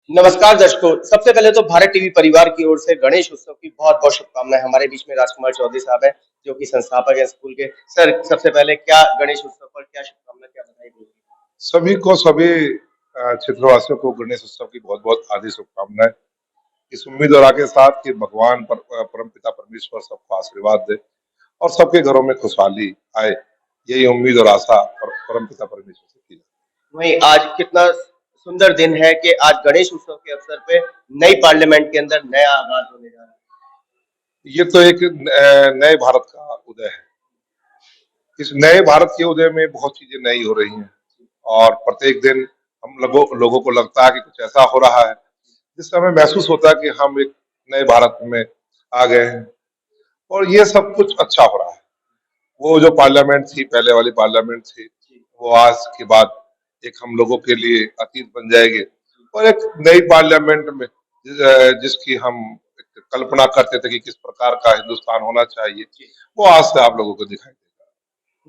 नमस्कार दर्शकों, सबसे पहले तो भारत टीवी परिवार की ओर से गणेश उत्सव की बहुत-बहुत शुभकामनाएँ। हमारे बीच में राजकुमार चौधरी साहब हैं, जो कि संस्थापक हैं स्कूल के। सर, सबसे पहले क्या गणेश उत्सव पर क्या शुभकामना, क्या बधाई देंगे? सभी क्षेत्रवासियों को गणेश उत्सव की बहुत-बहुत हार्दिक शुभकामनाएं। इस उम्मीद और आगे साथ कि भगवान परमपिता परमेश्वर सबको आशीर्वाद दे और सबके घरों में खुशहाली आए। यही उम्मीद और आशा परमपिता परमेश्वर से की जाती वहीं आज कितना सुंदर दिन है कि आज गणेश उत्सव के अवसर पे नई पार्लियामेंट के अंदर नया आगाज होने जा रहा है। है। ये तो एक नए भारत का उदय है। इस नए भारत के उदय में बहुत चीजें नई हो रही हैं और प्रत्येक दिन हम लोगों को लगता है कि कुछ ऐसा हो रहा है जिससे हमें महसूस होता है कि हम एक नए भारत में आ गए हैं और ये सब कुछ अच्छा हो रहा है। वो जो पार्लियामेंट थी, पहले वाली पार्लियामेंट थी, वो आज के बाद एक हम लोगों के लिए अतीत बन जाएगी और एक नई पार्लियामेंट में जिसकी हम एक कल्पना करते थे कि किस प्रकार का हिंदुस्तान होना चाहिए, वो आज से आप लोगों को दिखाई देगा।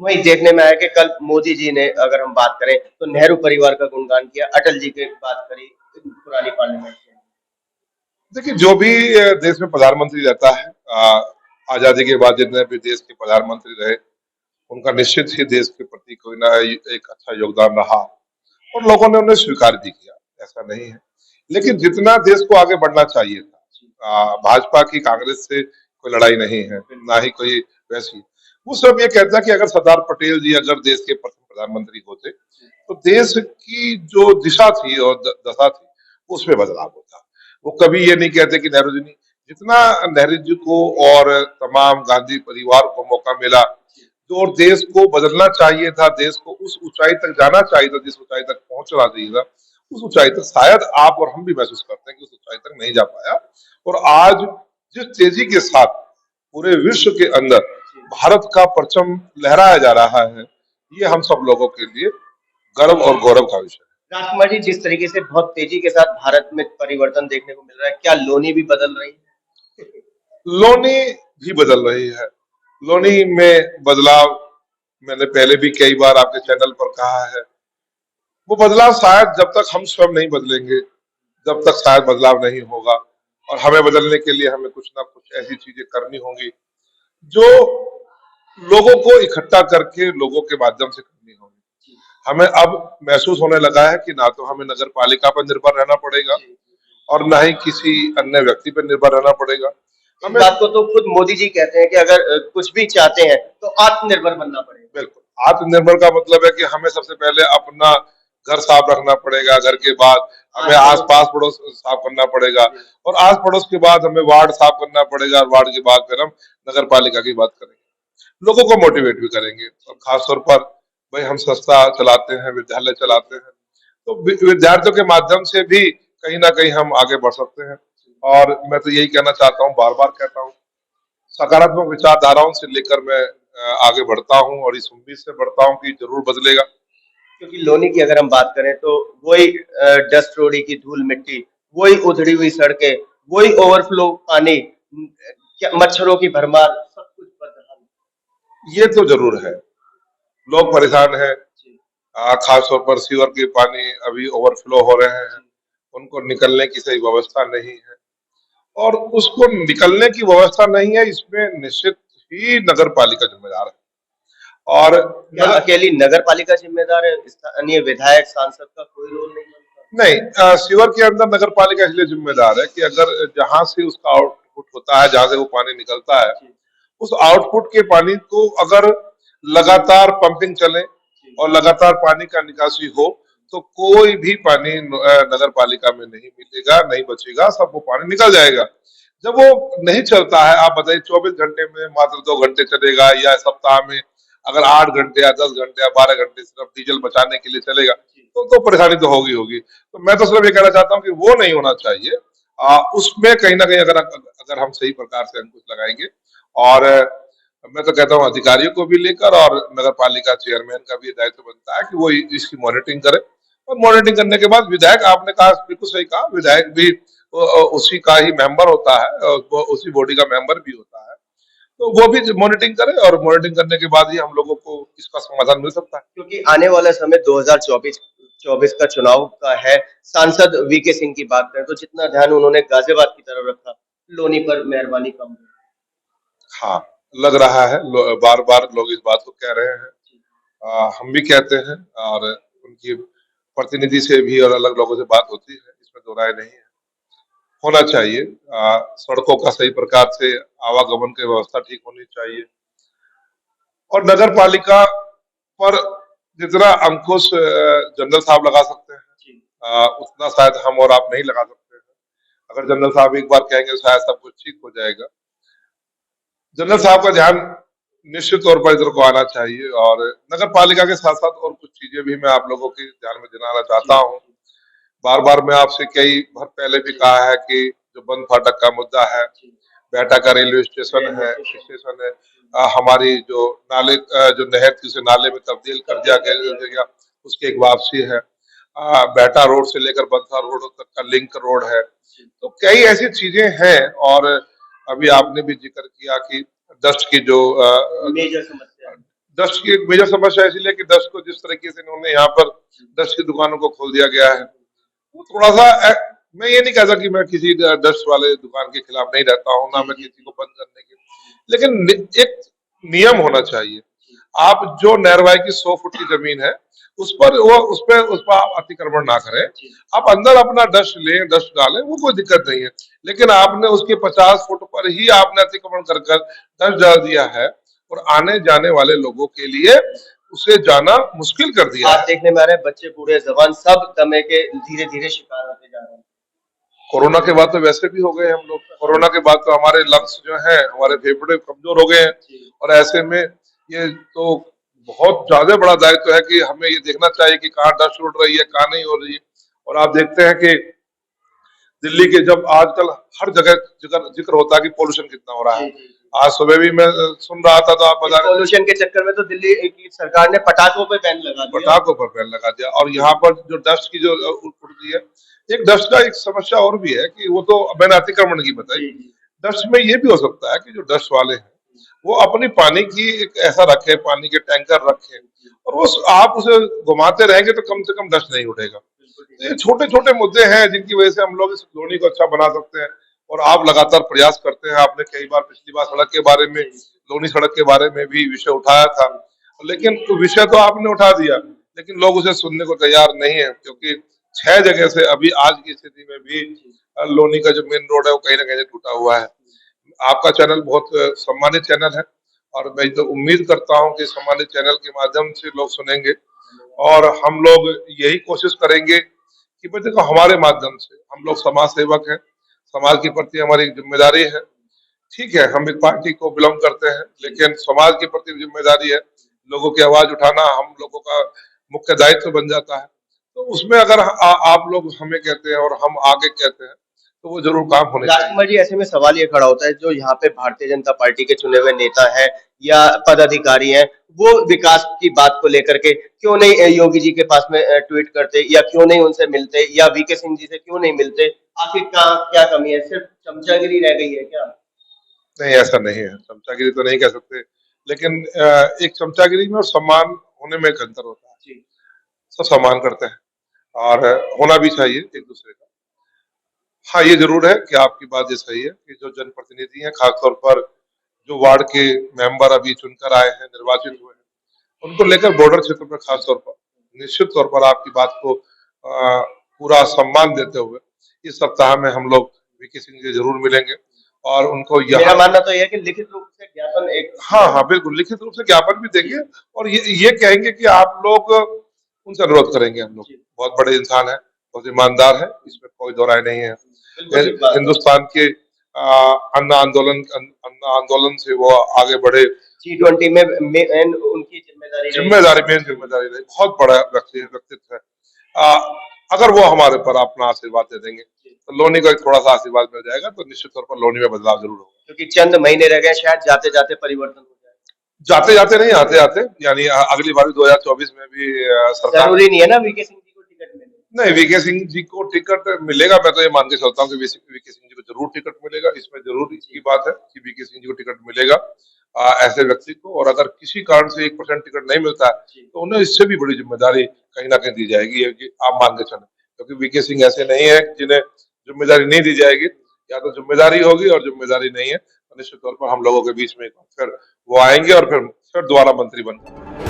वहीं देखने में आया कि कल मोदी जी ने, अगर हम बात करें, तो नेहरू परिवार का गुणगान किया, अटल जी की बात करी पुरानी पार्लियामेंट में। देखिए, जो भी देश में प्रधानमंत्री रहता है, आजादी के बाद जितने भी देश के प्रधानमंत्री रहे, उनका निश्चित ही देश के प्रति कोई ना एक अच्छा योगदान रहा और लोगों ने उन्हें स्वीकार भी किया, ऐसा नहीं है। लेकिन जितना देश को आगे बढ़ना चाहिए था, भाजपा की कांग्रेस से कोई लड़ाई नहीं है, ना ही कोई वैसी। वो सब ये कहता है कि अगर सरदार पटेल जी अगर देश के प्रथम प्रधानमंत्री होते, तो देश की जो दिशा थी और दशा थी, उसमें बदलाव होता। वो कभी ये नहीं कहते कि नेहरू जी नहीं, जितना नेहरू जी को और तमाम गांधी परिवार को मौका मिला, जो देश को बदलना चाहिए था, देश को उस ऊंचाई तक जाना चाहिए था, जिस ऊंचाई तक पहुंचना चाहिए था, उस ऊंचाई तक शायद आप और हम भी महसूस करते हैं कि उस ऊंचाई तक नहीं जा पाया। और आज जिस तेजी के साथ पूरे विश्व के अंदर भारत का परचम लहराया जा रहा है, ये हम सब लोगों के लिए गर्व और गौरव का विषय राजकुमार जी, जिस तरीके से बहुत तेजी के साथ भारत में परिवर्तन देखने को मिल रहा है, क्या लोनी भी बदल रही है? है। लोनी भी बदल रही है। लोनी में बदलाव मैंने पहले भी कई बार आपके चैनल पर कहा है। वो बदलाव शायद जब तक हम स्वयं नहीं बदलेंगे, जब तक शायद बदलाव नहीं होगा और हमें बदलने के लिए हमें कुछ ना कुछ ऐसी चीजें करनी होंगी जो लोगों को इकट्ठा करके लोगों के माध्यम से करनी होगी। हमें अब महसूस होने लगा है कि ना तो हमें नगर पालिका पर निर्भर रहना पड़ेगा और ना ही किसी अन्य व्यक्ति पर निर्भर रहना पड़ेगा। इस हमें बात को तो खुद मोदी जी कहते हैं कि अगर कुछ भी चाहते हैं तो आत्मनिर्भर बनना पड़ेगा। बिल्कुल आत्मनिर्भर का मतलब है कि हमें सबसे पहले अपना घर साफ रखना पड़ेगा, घर के बाद हमें आस पास पड़ोस साफ करना पड़ेगा और आस पड़ोस के बाद हमें वार्ड साफ करना पड़ेगा और वार्ड के बाद फिर हम नगर पालिका की बात करेंगे, लोगों को मोटिवेट भी करेंगे। और खासतौर पर भाई हम संस्था चलाते हैं, विद्यालय चलाते हैं, तो विद्यार्थियों के माध्यम से भी कहीं ना कहीं हम आगे बढ़ सकते हैं। और मैं तो यही कहना चाहता हूँ, बार बार कहता हूँ, सकारात्मक विचारधाराओं से लेकर मैं आगे बढ़ता हूँ और इस उम्मीद से बढ़ता हूँ कि जरूर बदलेगा। क्योंकि लोनी की अगर हम बात करें तो वही डस्ट रोडी की धूल मिट्टी, वही उधड़ी हुई सड़कें, वही ओवरफ्लो पानी, मच्छरों की भरमार, सब कुछ बदहाल। ये तो जरूर है, लोग परेशान हैं। खास तौर पर सीवर के पानी अभी ओवरफ्लो हो रहे हैं, उनको निकलने की सही व्यवस्था नहीं है और उसको निकलने की व्यवस्था नहीं है, इसमें निश्चित ही नगर पालिका जिम्मेदार है। और क्या अकेली नगर पालिका जिम्मेदार है? स्थानीय विधायक सांसद का कोई रोल नहीं बनता? नहीं, सीवर के अंदर नगर पालिका इसलिए जिम्मेदार है कि अगर जहां से उसका आउटपुट होता है, जहां से वो पानी निकलता है, उस आउटपुट के पानी को अगर लगातार पंपिंग चले और लगातार पानी का निकासी हो, तो कोई भी पानी नगर पालिका में नहीं मिलेगा, नहीं बचेगा, सब वो पानी निकल जाएगा। जब वो नहीं चलता है, आप बताइए 24 घंटे में मात्र 2 घंटे चलेगा या सप्ताह में अगर 8 घंटे या 10 घंटे या 12 घंटे सिर्फ डीजल बचाने के लिए चलेगा, तो परेशानी तो होगी होगी। तो मैं तो सिर्फ ये कहना चाहता हूँ कि वो नहीं होना चाहिए। उसमें कहीं ना कहीं अगर अगर हम सही प्रकार से अंकुश लगाएंगे और मैं तो कहता हूँ अधिकारियों को भी लेकर और नगर पालिका चेयरमैन का भी दायित्व बनता है कि वो इसकी मॉनिटरिंग करे और मॉनिटरिंग करने के बाद विधायक, आपने कहा बिल्कुल सही कहा, विधायक भी उसी का ही मेंबर होता है और वो उसी बॉडी का मेंबर भी होता है, तो वो भी मॉनिटरिंग करे और मॉनिटरिंग करने के बाद ही हम लोगों को इसका समाधान मिल सकता है। क्योंकि आने वाला समय 2024 2024 का चुनाव का है। सांसद वीके सिंह की बात करें तो जितना ध्यान उन्होंने गाजियाबाद की तरफ रखा, लोनी पर मेहरबानी कम है। हाँ, लग रहा है बार बार लोग इस बात को कह रहे हैं। हम भी कहते हैं और उनकी प्रतिनिधि से भी और अलग लोगों से बात होती है, इसमें दो राय नहीं है। होना चाहिए, सड़कों का सही प्रकार से आवागमन की व्यवस्था ठीक होनी चाहिए और नगर पालिका पर जितना अंकुश जनरल साहब लगा सकते हैं, उतना शायद हम और आप नहीं लगा सकते हैं। अगर जनरल साहब एक बार कहेंगे तो शायद सब कुछ ठीक हो जाएगा। जनरल साहब का ध्यान निश्चित तौर पर इधर को आना चाहिए और नगर पालिका के साथ साथ और कुछ चीजें भी मैं आप लोगों के ध्यान में दिलाना चाहता हूँ। बार बार मैं आपसे कई बार पहले भी कहा है कि जो बंद फाटक का मुद्दा है, बेहटा का रेलवे स्टेशन है, हमारी जो नाले जो नहर थी उसे नाले में तब्दील कर दिया गया, उसकी एक वापसी है। बेहटा रोड से लेकर बंथा रोड तक का लिंक रोड है। तो कई ऐसी चीजें हैं और अभी आपने भी जिक्र किया कि डस्ट की जो मेजर समस्या है। डस्ट की एक मेजर समस्या इसीलिए कि डस्ट को जिस तरीके से इन्होंने यहाँ पर डस्ट की दुकानों को खोल दिया गया है, वो थोड़ा सा मैं ये नहीं कहता कि मैं किसी डस्ट वाले दुकान के खिलाफ नहीं रहता हूँ, ना मैं किसी को बंद करने के, लेकिन एक नियम होना चाहिए। आप जो नहरवाई की 100 फुट की जमीन है उस पर आप अतिक्रमण ना करें। आप अंदर अपना डस्ट लें, डस्ट डालें, वो कोई दिक्कत नहीं है, लेकिन आपने उसके 50 फुट पर ही आपने अतिक्रमण कर डस्ट डाल दिया है और आने जाने वाले लोगों के लिए उसे जाना मुश्किल कर दिया आज है। देखने में आ रहे हैं बच्चे बूढ़े जवान सब दमे के धीरे धीरे शिकार होते जा रहे हैं। कोरोना के बाद तो वैसे भी हो गए हम लोग। कोरोना के बाद तो हमारे लंग्स जो हैं, हमारे फेफड़े कमजोर हो गए हैं और ऐसे में ये तो बहुत ज्यादा बड़ा दायित्व है कि हमें ये देखना चाहिए कि कहाँ डस्ट उड़ रही है, कहाँ नहीं हो रही है। और आप देखते हैं कि दिल्ली के जब आजकल हर जगह जिक्र होता है कि पोल्यूशन कितना हो रहा है। आज सुबह भी मैं सुन रहा था तो आप बता रहे पोल्यूशन के चक्कर में तो दिल्ली की सरकार ने पटाखों पे बैन लगा दिया। पटाखों पर बैन लगा दिया और यहाँ पर जो डस्ट की जो उड़ती है, एक डस्ट का एक समस्या और भी है कि वो तो मैंने अतिक्रमण की बताई। डस्ट में ये भी हो सकता है कि जो डस्ट वाले हैं वो अपनी पानी की एक ऐसा रखे, पानी के टैंकर रखे और वो आप उसे घुमाते रहेंगे तो कम से कम डस्ट नहीं उड़ेगा। तो ये छोटे छोटे मुद्दे हैं जिनकी वजह से हम लोग इस लोनी को अच्छा बना सकते हैं और आप लगातार प्रयास करते हैं। आपने कई बार पिछली बार सड़क के बारे में, लोनी सड़क के बारे में भी विषय उठाया था, लेकिन विषय तो आपने उठा दिया लेकिन लोग उसे सुनने को तैयार नहीं है, क्योंकि 6 जगह से अभी आज की स्थिति में भी लोनी का जो मेन रोड है वो कहीं ना कहीं टूटा हुआ है। आपका चैनल बहुत सम्मानित चैनल है और मैं तो उम्मीद करता हूं कि सम्मानित चैनल के माध्यम से लोग सुनेंगे और हम लोग यही कोशिश करेंगे कि भाई देखो हमारे माध्यम से हम लोग समाज सेवक हैं, समाज के प्रति हमारी एक जिम्मेदारी है। ठीक है, हम एक पार्टी को बिलोंग करते हैं लेकिन समाज के प्रति जिम्मेदारी है, लोगों की आवाज उठाना हम लोगों का मुख्य दायित्व बन जाता है। तो उसमें अगर आप लोग हमें कहते हैं और हम आगे कहते हैं तो वो जरूर काम होने चाहिए। राजकुमार जी, ऐसे में सवाल ये खड़ा होता है, जो यहाँ पे भारतीय जनता पार्टी के चुने हुए नेता है या पदाधिकारी हैं, वो विकास की बात को लेकर के क्यों नहीं योगी जी के पास में ट्वीट करते या क्यों नहीं उनसे मिलते या वीके सिंह जी से क्यों नहीं मिलते? आखिर क्या कमी है? सिर्फ चमचागिरी रह गई है क्या? नहीं, ऐसा नहीं है, चमचागिरी तो नहीं कह सकते, लेकिन एक चमचागिरी में और सम्मान होने में एक अंतर होता है। सब सम्मान करते हैं और होना भी चाहिए एक दूसरे का। हाँ, ये जरूर है कि आपकी बात ये सही है कि जो जनप्रतिनिधि हैं, खासतौर पर जो वार्ड के मेंबर अभी चुनकर आए हैं, निर्वाचित हुए हैं, उनको लेकर बॉर्डर क्षेत्र पर खास तौर पर निश्चित तौर पर आपकी बात को पूरा सम्मान देते हुए इस सप्ताह में हम लोग वीके सिंह जी जरूर मिलेंगे और उनको मेरा मानना तो यह है कि लिखित रूप से ज्ञापन एक हाँ बिल्कुल लिखित रूप से ज्ञापन भी देंगे और ये कहेंगे कि आप लोग उनसे अनुरोध करेंगे। हम लोग बहुत बड़े इंसान है, बहुत ईमानदार है, इसमें कोई दो राय नहीं है। हिंदुस्तान के अन्न आंदोलन से वो आगे बढ़े, G20 में उनकी मेन जिम्मेदारी रही, बहुत बड़ा व्यक्तित्व है। अगर वो हमारे पर अपना आशीर्वाद दे देंगे तो लोनी को एक थोड़ा सा आशीर्वाद मिल जाएगा, तो निश्चित तौर पर लोनी में बदलाव जरूर होगा। क्योंकि चंद महीने रह गए, शायद जाते जाते परिवर्तन हो जाए। जाते जाते नहीं, आते आते, यानी अगली बार 2024 में भी सरकार जरूरी नहीं है ना वीके सिंह जी को टिकट मिले। नहीं, वीके सिंह जी को टिकट मिलेगा, मैं तो ये मान के चलता हूँ कि वीके सिंह जी को जरूर टिकट मिलेगा। इसमें जरूर की बात है कि वीके सिंह जी को टिकट मिलेगा ऐसे व्यक्ति को, और अगर किसी कारण से 1% टिकट नहीं मिलता है तो उन्हें इससे भी बड़ी जिम्मेदारी कहीं ना कहीं दी जाएगी, ये कि आप मान के चलें, क्योंकि वीके सिंह ऐसे नहीं है जिन्हें जिम्मेदारी नहीं दी जाएगी। या तो जिम्मेदारी होगी, और जिम्मेदारी नहीं है तो निश्चित तौर पर हम लोगों के बीच में एक बार फिर वो आएंगे और फिर दोबारा मंत्री बन